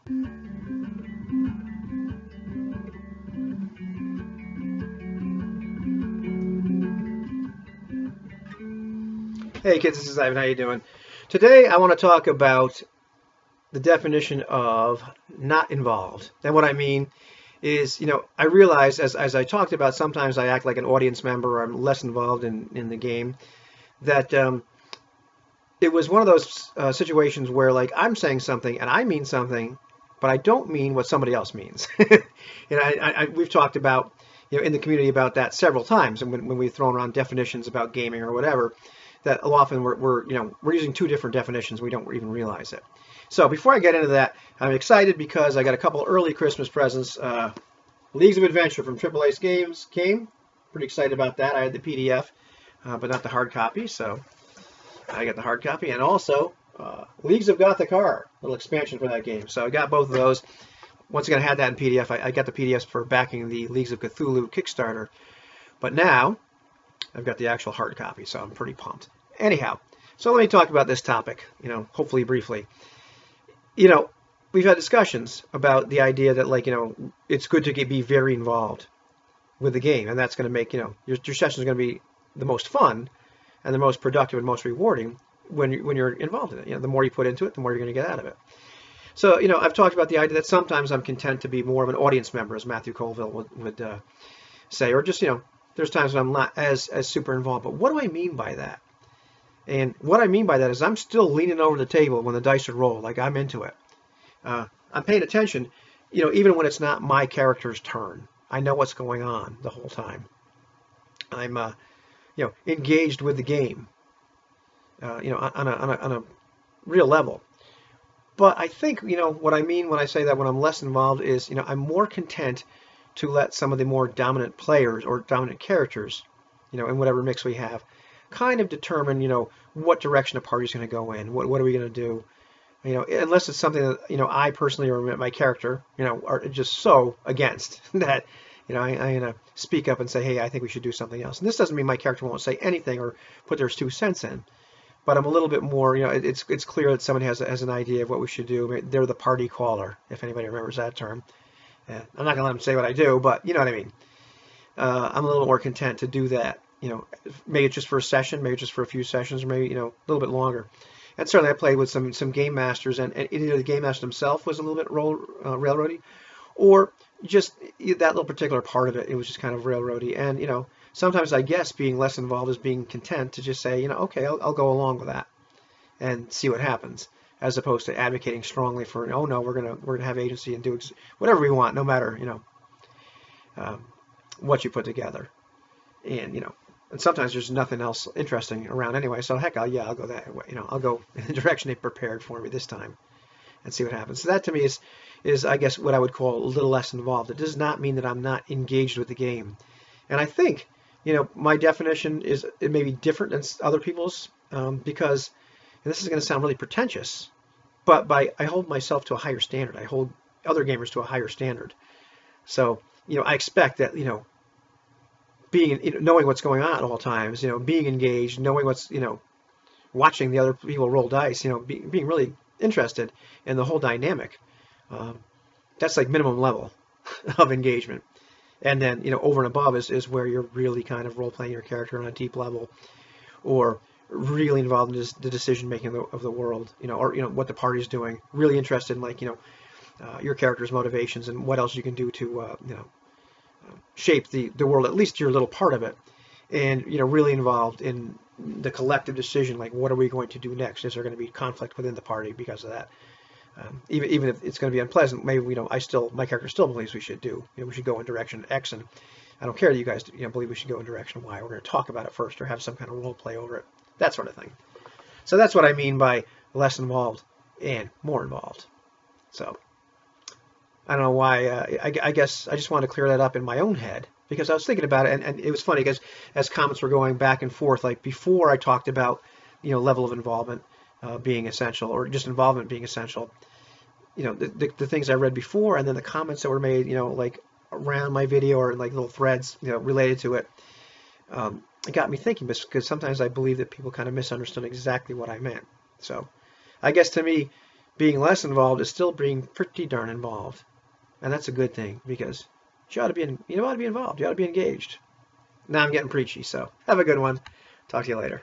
Hey kids, this is Ivan. How you doing? Today I want to talk about the definition of not involved. And what I mean is, I realize as I talked about, sometimes I act like an audience member or I'm less involved in the game. That it was one of those situations where like I'm saying something and I mean something, but I don't mean what somebody else means. We've talked about in the community about that several times, and when we've thrown around definitions about gaming or whatever, that often we're using two different definitions. We don't even realize it. So before I get into that, I'm excited because I got a couple early Christmas presents. Leagues of Adventure from Triple Ace Games came. Pretty excited about that. I had the PDF, but not the hard copy, so I got the hard copy, and also Leagues of Gothic Horror, little expansion for that game. So I got both of those. Once again, I had that in PDF. I got the PDFs for backing the Leagues of Cthulhu Kickstarter, but now I've got the actual hard copy, so I'm pretty pumped. Anyhow, so let me talk about this topic, hopefully briefly. We've had discussions about the idea that, like, it's good to be very involved with the game, and that's going to make, your session is going to be the most fun and the most productive and most rewarding when you're involved in it. The more you put into it, the more you're going to get out of it. So, I've talked about the idea that sometimes I'm content to be more of an audience member, as Matthew Colville would say, or just, there's times when I'm not as super involved. But what do I mean by that? And what I mean by that is I'm still leaning over the table when the dice are rolled, like I'm into it. I'm paying attention, even when it's not my character's turn. I know what's going on the whole time. I'm, engaged with the game, on a real level. But I think, what I mean when I say that when I'm less involved is, I'm more content to let some of the more dominant players or dominant characters, in whatever mix we have, kind of determine, what direction a party's going to go in. What are we going to do? Unless it's something that, I personally or my character, are just so against that, I'm going to speak up and say, hey, I think we should do something else. And this doesn't mean my character won't say anything or put their 2 cents in. But I'm a little bit more, it's clear that somebody has an idea of what we should do. They're the party caller, if anybody remembers that term. I'm not going to let them say what I do, but you know what I mean. I'm a little more content to do that. Maybe it's just for a session, maybe just for a few sessions, or maybe, a little bit longer. And certainly I played with some game masters, and either the game master himself was a little bit railroady, or just that little particular part of it, it was just kind of railroady. And, sometimes I guess being less involved is being content to just say, okay, I'll go along with that and see what happens, as opposed to advocating strongly for, oh no, we're gonna have agency and do whatever we want, no matter what you put together. And and sometimes there's nothing else interesting around anyway. So heck, I'll go that way. I'll go in the direction they prepared for me this time and see what happens. So that to me is I guess what I would call a little less involved. It does not mean that I'm not engaged with the game. And I think my definition it may be different than other people's because, and this is going to sound really pretentious, but I hold myself to a higher standard. I hold other gamers to a higher standard. So I expect that being knowing what's going on at all times, being engaged, knowing what's watching the other people roll dice, being really interested in the whole dynamic. That's like minimum level of engagement. And then, over and above is where you're really kind of role-playing your character on a deep level, or really involved in the decision-making of the world, or, what the party's doing. Really interested in, like, your character's motivations and what else you can do to, shape the world, at least your little part of it. And, really involved in the collective decision, like, what are we going to do next? Is there going to be conflict within the party because of that? Even if it's going to be unpleasant, maybe my character still believes we should we should go in direction X, and I don't care that you guys believe we should go in direction Y. We're going to talk about it first, or have some kind of role play over it, that sort of thing. So that's what I mean by less involved and more involved. So I don't know why. I guess I just wanted to clear that up in my own head, because I was thinking about it, and it was funny because as comments were going back and forth, like before I talked about level of involvement being essential, or just involvement being essential. The things I read before, and then the comments that were made, like around my video, or like little threads, related to it. It got me thinking, because sometimes I believe that people kind of misunderstood exactly what I meant. So I guess to me, being less involved is still being pretty darn involved. And that's a good thing because you ought to be involved. You ought to be engaged. Now I'm getting preachy, so have a good one. Talk to you later.